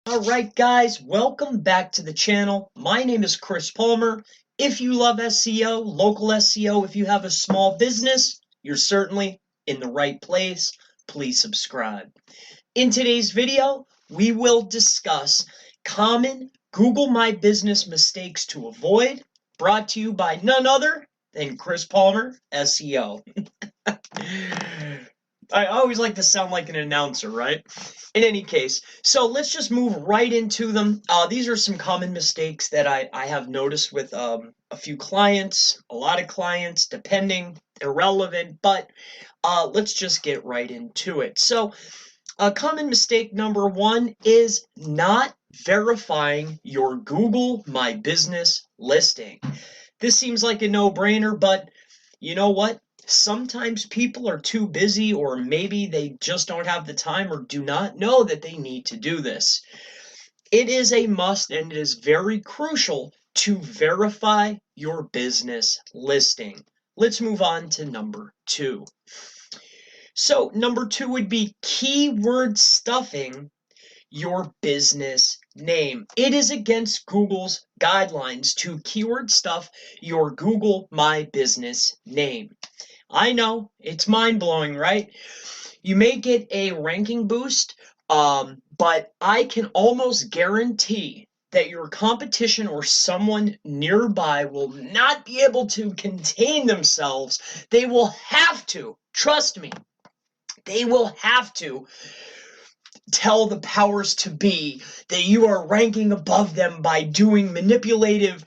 Alright guys, welcome back to the channel. My name is Chris Palmer. If you love SEO, local SEO, if you have a small business, you're certainly in the right place. Please subscribe. In today's video, we will discuss common Google My Business mistakes to avoid, brought to you by none other than Chris Palmer, SEO. I always like to sound like an announcer, right? In any case, so let's just move right into them. These are some common mistakes that I have noticed with a few clients, a lot of clients, depending, irrelevant, but let's just get right into it. So, common mistake number one is not verifying your Google My Business listing. This seems like a no-brainer, but you know what? Sometimes people are too busy, or maybe they just don't have the time or do not know that they need to do this. It is a must, and it is very crucial to verify your business listing. Let's move on to number two. So number two would be keyword stuffing your business name. It is against Google's guidelines to keyword stuff your Google My Business name. I know, it's mind-blowing, right? You may get a ranking boost, but I can almost guarantee that your competition or someone nearby will not be able to contain themselves. They will have to, trust me, they will have to tell the powers to be that you are ranking above them by doing manipulative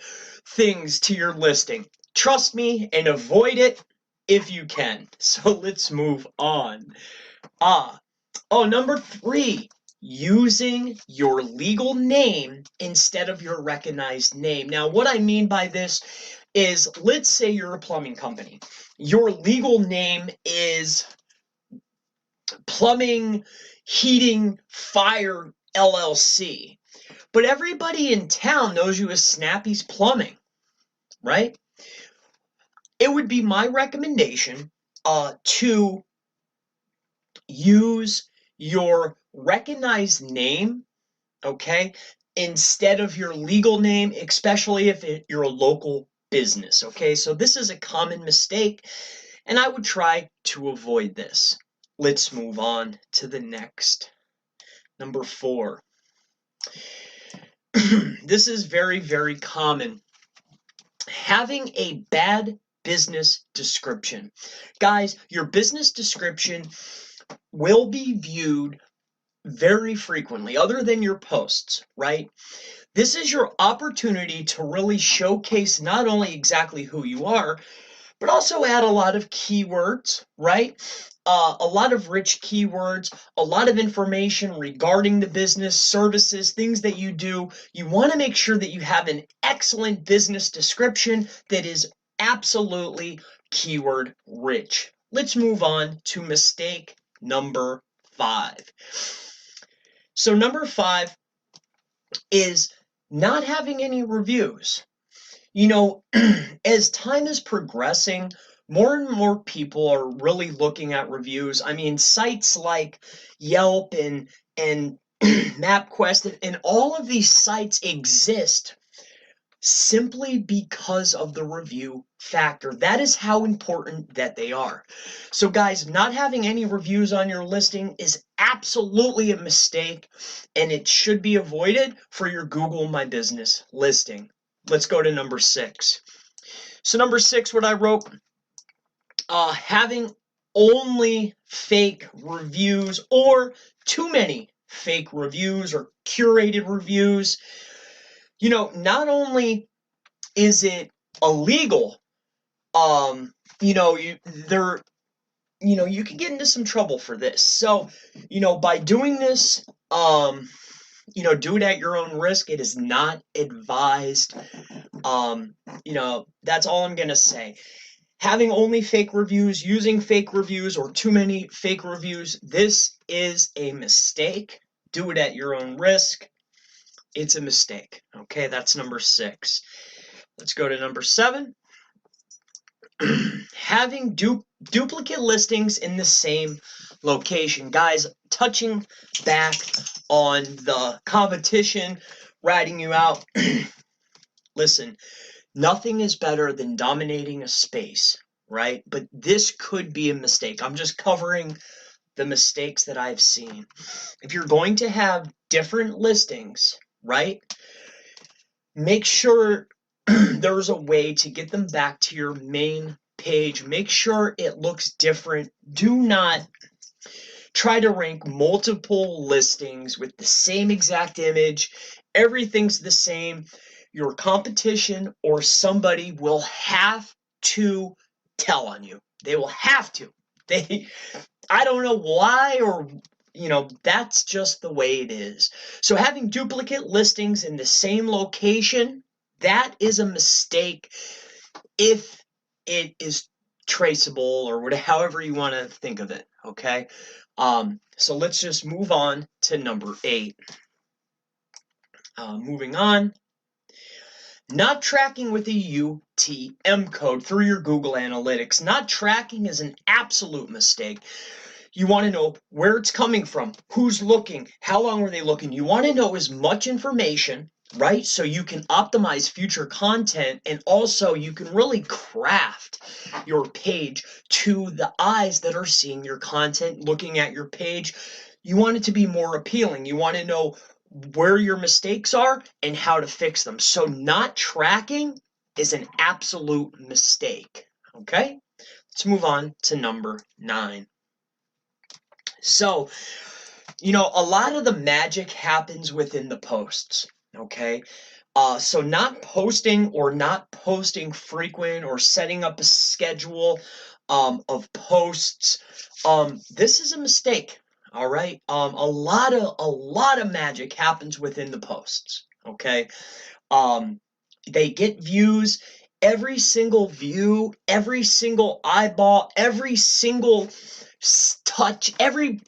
things to your listing. Trust me and avoid it if you can. So let's move on. Number three, using your legal name instead of your recognized name. Now, what I mean by this is, let's say you're a plumbing company. Your legal name is Plumbing, Heating, Fire, LLC. But everybody in town knows you as Snappy's Plumbing, right? It would be my recommendation to use your recognized name, okay, instead of your legal name, especially if you're a local business, okay? So this is a common mistake, and I would try to avoid this. Let's move on to the next. Number four. This is very, very common. Having a bad business description. Guys, your business description will be viewed very frequently, other than your posts, right? This is your opportunity to really showcase not only exactly who you are, but also add a lot of keywords, right? A lot of rich keywords, a lot of information regarding the business, services, things that you do. You want to make sure that you have an excellent business description that is absolutely keyword rich. Let's move on to mistake number five. So number five is not having any reviews. You know, as time is progressing, more and more people are really looking at reviews. I mean, sites like Yelp and MapQuest and all of these sites exist simply because of the review factor. That is how important that they are. So guys, not having any reviews on your listing is absolutely a mistake, and it should be avoided for your Google My Business listing. Let's go to number six. So number six, what I wrote, having only fake reviews or too many fake reviews or curated reviews. You know, not only is it illegal, you know, you can get into some trouble for this. So, you know, by doing this, do it at your own risk. It is not advised. That's all I'm gonna say. Having only fake reviews, using fake reviews, or too many fake reviews, this is a mistake. Do it at your own risk. It's a mistake. Okay, that's number six. Let's go to number seven. Having duplicate listings in the same location. Guys, touching back on the competition, ratting you out. Listen, nothing is better than dominating a space, right? But this could be a mistake. I'm just covering the mistakes that I've seen. If you're going to have different listings, right, make sure there's a way to get them back to your main page. Make sure it looks different. Do not try to rank multiple listings with the same exact image. Everything's the same. Your competition or somebody will have to tell on you. They will have to. I don't know why, or that's just the way it is. So having duplicate listings in the same location, that is a mistake if it is traceable or whatever, however you want to think of it, okay? So let's just move on to number 8. Moving on. Not tracking with a UTM code through your Google Analytics. Not tracking is an absolute mistake. You want to know where it's coming from, who's looking, how long were they looking. You want to know as much information, right? So you can optimize future content, and also you can really craft your page to the eyes that are seeing your content, looking at your page. You want it to be more appealing. You want to know where your mistakes are and how to fix them. So not tracking is an absolute mistake, okay? Let's move on to number 9. So, a lot of the magic happens within the posts, okay? So not posting frequent or setting up a schedule of posts, this is a mistake. All right. A lot of magic happens within the posts. Okay. They get views. Every single view, every single eyeball, every single touch, every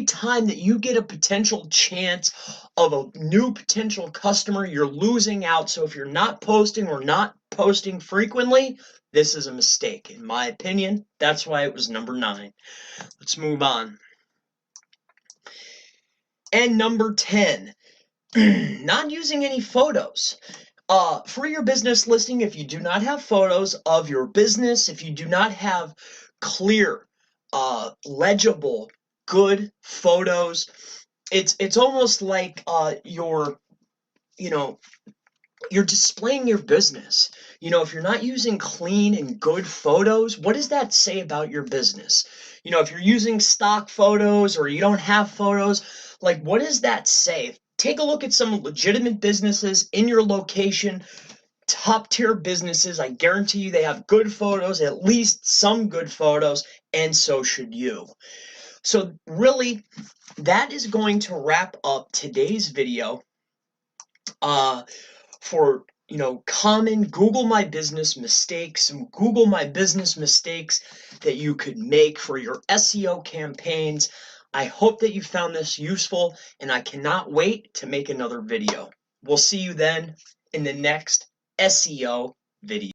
time that you get a potential chance of a new potential customer, you're losing out. So if you're not posting or not posting frequently, this is a mistake, in my opinion. That's why it was number 9. Let's move on. And number 10, not using any photos. For your business listing, if you do not have photos of your business, if you do not have clear, legible, good photos, it's almost like you're displaying your business. If you're not using clean and good photos, what does that say about your business? If you're using stock photos or you don't have photos, like, what does that say? Take a look at some legitimate businesses in your location, top tier businesses. I guarantee you they have good photos, at least some good photos, and so should you. So really, that is going to wrap up today's video for common Google My Business mistakes, some Google My Business mistakes that you could make for your SEO campaigns. I hope that you found this useful, and I cannot wait to make another video. We'll see you then in the next SEO video.